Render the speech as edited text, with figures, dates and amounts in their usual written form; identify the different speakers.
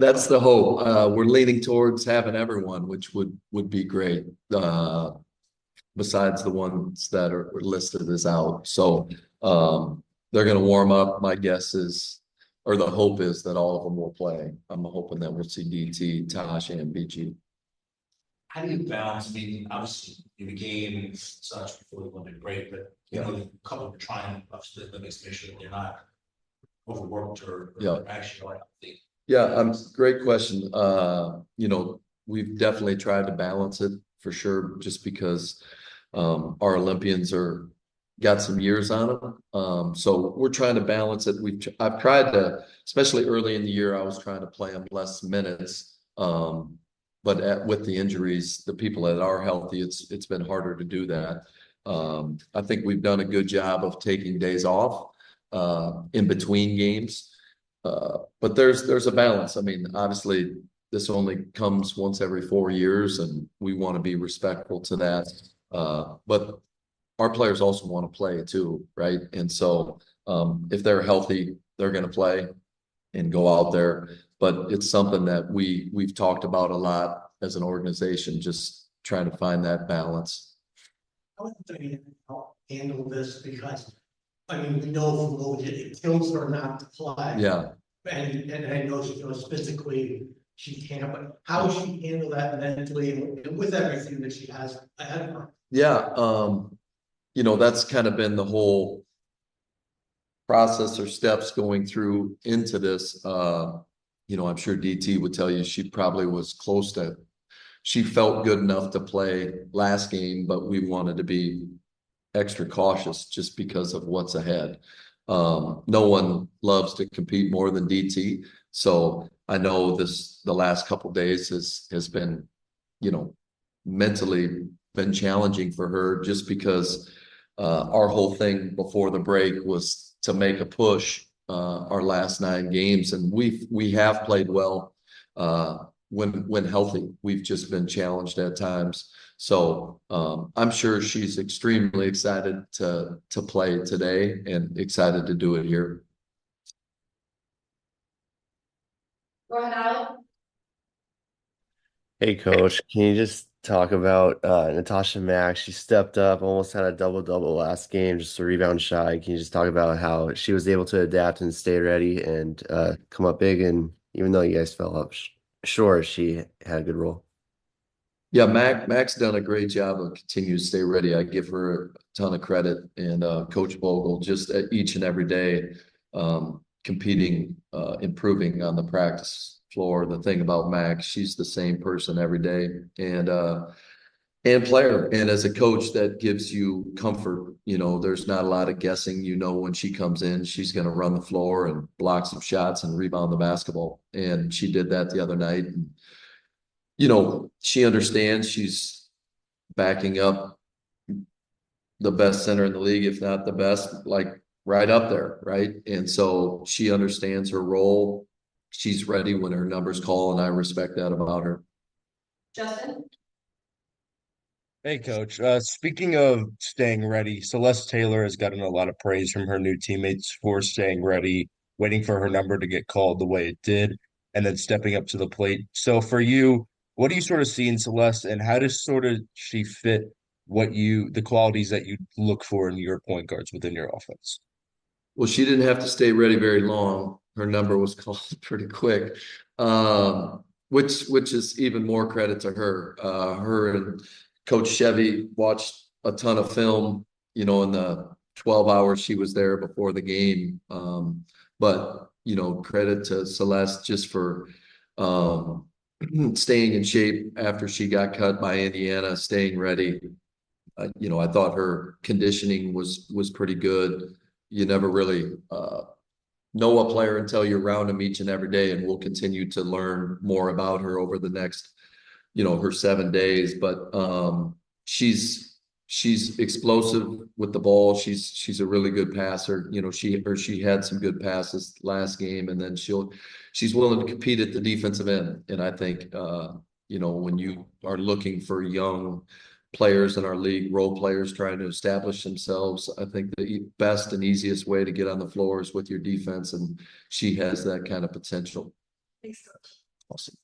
Speaker 1: That's the hope. We're leaning towards having everyone, which would be great. Besides the ones that are listed as out. So they're going to warm up. My guess is, or the hope is that all of them will play. I'm hoping that we'll see DT, Tosh, and BG.
Speaker 2: How do you balance? I mean, obviously in the game and such before the Olympic break, but you know, a couple are trying obviously the Olympics to make sure that they're not overworked or actually like the.
Speaker 1: Yeah, great question. You know, we've definitely tried to balance it for sure, just because our Olympians got some years on them. So we're trying to balance it. I've tried to, especially early in the year, I was trying to play them less minutes. But with the injuries, the people that are healthy, it's been harder to do that. I think we've done a good job of taking days off in between games. But there's a balance. I mean, obviously, this only comes once every 4 years, and we want to be respectful to that. But our players also want to play too, right? And so if they're healthy, they're going to play and go out there. But it's something that we've talked about a lot as an organization, just trying to find that balance.
Speaker 3: How would they handle this? Because I mean, we know from what it kills her not to play.
Speaker 1: Yeah.
Speaker 3: And I know she goes physically, she can't, but how does she handle that mentally and with everything that she has ahead of her?
Speaker 1: Yeah. You know, that's kind of been the whole process or steps going through into this. You know, I'm sure DT would tell you she probably was close to, she felt good enough to play last game, but we wanted to be extra cautious just because of what's ahead. No one loves to compete more than DT. So I know the last couple of days has been, you know, mentally been challenging for her, just because our whole thing before the break was to make a push our last 9 games, and we have played well when healthy. We've just been challenged at times. So I'm sure she's extremely excited to play today and excited to do it here.
Speaker 4: Hey, Coach, can you just talk about Natasha Mack? She stepped up, almost had a double-double last game, just a rebound shy. Can you just talk about how she was able to adapt and stay ready and come up big? And even though you guys fell up short, she had a good role.
Speaker 1: Yeah, Mac's done a great job of continuing to stay ready. I give her a ton of credit, and Coach Vogel just each and every day competing, improving on the practice floor. The thing about Mac, she's the same person every day, and player. And as a coach, that gives you comfort. You know, there's not a lot of guessing. You know, when she comes in, she's going to run the floor and block some shots and rebound the basketball. And she did that the other night. And, you know, she understands she's backing up the best center in the league, if not the best, like right up there, right? And so she understands her role. She's ready when her numbers call, and I respect that about her.
Speaker 5: Justin?
Speaker 6: Hey, Coach. Speaking of staying ready, Celeste Taylor has gotten a lot of praise from her new teammates for staying ready, waiting for her number to get called the way it did, and then stepping up to the plate. So for you, what do you sort of see in Celeste, and how does sort of she fit the qualities that you look for in your point guards within your offense?
Speaker 1: Well, she didn't have to stay ready very long. Her number was called pretty quick, which is even more credit to her. Her and Coach Chevy watched a ton of film, you know, in the 12 hours she was there before the game. But, you know, credit to Celeste just for staying in shape after she got cut by Indiana, staying ready. You know, I thought her conditioning was pretty good. You never really know a player until you're around them each and every day, and we'll continue to learn more about her over the next, you know, her 7 days. But she's explosive with the ball. She's a really good passer. You know, she had some good passes last game, and then she's willing to compete at the defensive end. And I think you know, when you are looking for young players in our league, role players trying to establish themselves. I think the best and easiest way to get on the floor is with your defense, and she has that kind of potential.
Speaker 5: Thanks, Coach.
Speaker 1: Awesome.